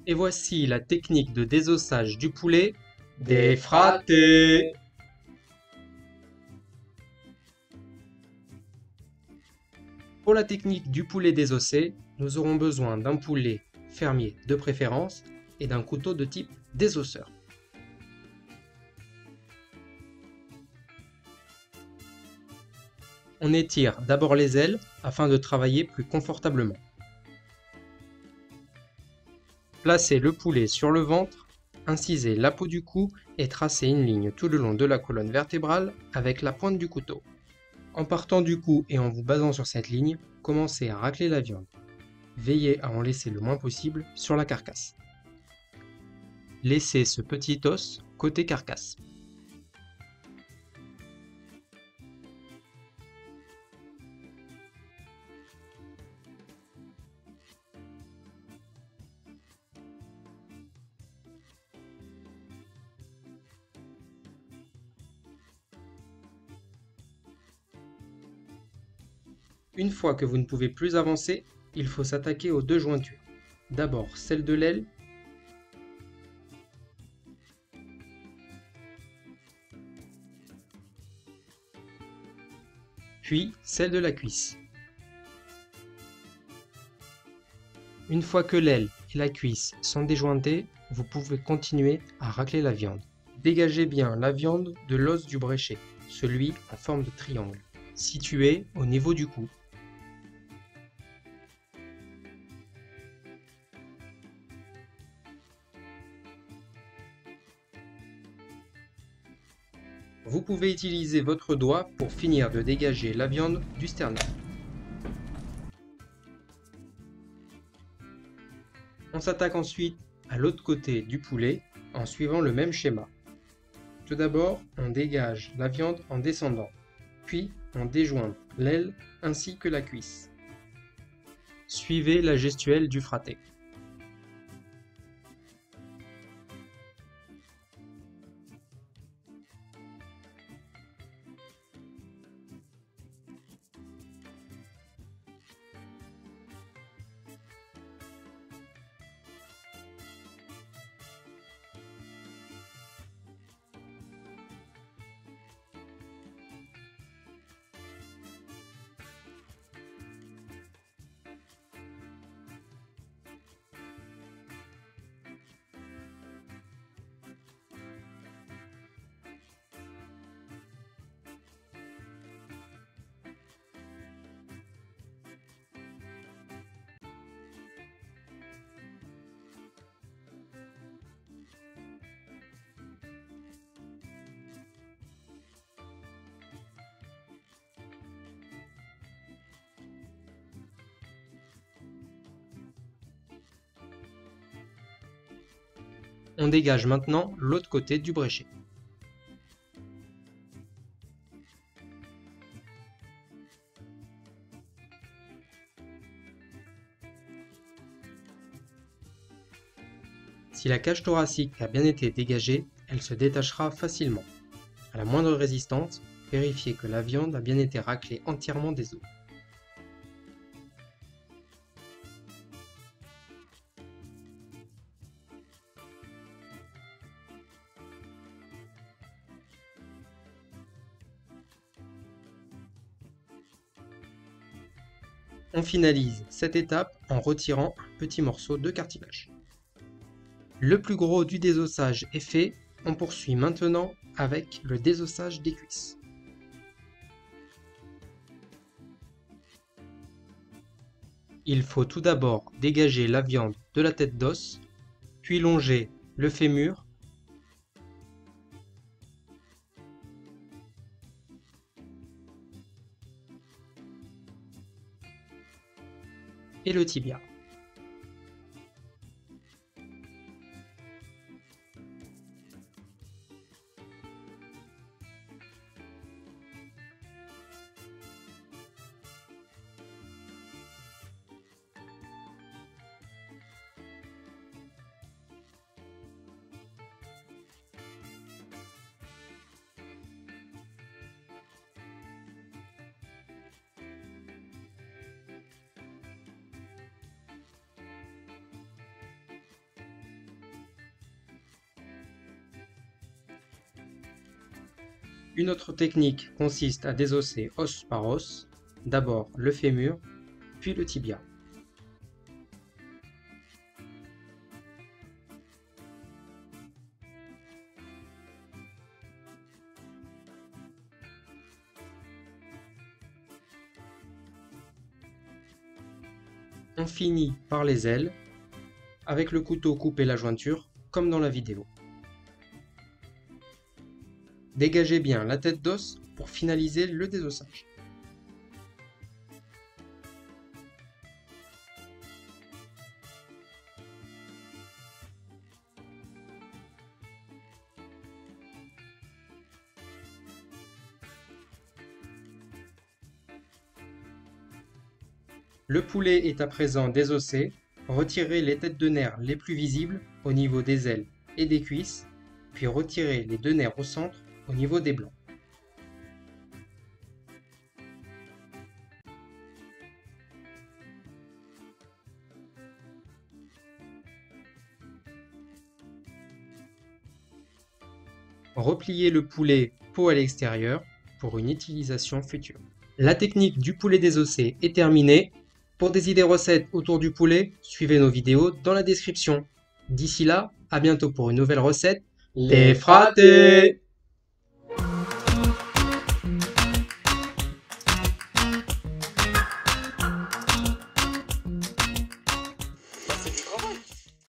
Et voici la technique de désossage du poulet défraté. Pour la technique du poulet désossé, nous aurons besoin d'un poulet fermier de préférence et d'un couteau de type désosseur. On étire d'abord les ailes afin de travailler plus confortablement. Placez le poulet sur le ventre, incisez la peau du cou et tracez une ligne tout le long de la colonne vertébrale avec la pointe du couteau. En partant du cou et en vous basant sur cette ligne, commencez à racler la viande. Veillez à en laisser le moins possible sur la carcasse. Laissez ce petit os côté carcasse. Une fois que vous ne pouvez plus avancer, il faut s'attaquer aux deux jointures. D'abord celle de l'aile, puis celle de la cuisse. Une fois que l'aile et la cuisse sont déjointées, vous pouvez continuer à racler la viande. Dégagez bien la viande de l'os du bréchet, celui en forme de triangle, situé au niveau du cou. Vous pouvez utiliser votre doigt pour finir de dégager la viande du sternum. On s'attaque ensuite à l'autre côté du poulet en suivant le même schéma. Tout d'abord, on dégage la viande en descendant, puis on déjoint l'aile ainsi que la cuisse. Suivez la gestuelle du fraté. On dégage maintenant l'autre côté du bréchet. Si la cage thoracique a bien été dégagée, elle se détachera facilement. À la moindre résistance, vérifiez que la viande a bien été raclée entièrement des os. On finalise cette étape en retirant un petit morceau de cartilage. Le plus gros du désossage est fait, on poursuit maintenant avec le désossage des cuisses. Il faut tout d'abord dégager la viande de la tête d'os, puis longer le fémur, et le tibia. Une autre technique consiste à désosser os par os, d'abord le fémur, puis le tibia. On finit par les ailes. Avec le couteau, coupez la jointure, comme dans la vidéo. Dégagez bien la tête d'os pour finaliser le désossage. Le poulet est à présent désossé. Retirez les têtes de nerfs les plus visibles au niveau des ailes et des cuisses, puis retirez les deux nerfs au centre au niveau des blancs. Repliez le poulet peau à l'extérieur pour une utilisation future. La technique du poulet désossé est terminée. Pour des idées recettes autour du poulet, suivez nos vidéos dans la description. D'ici là, à bientôt pour une nouvelle recette. Les fratés!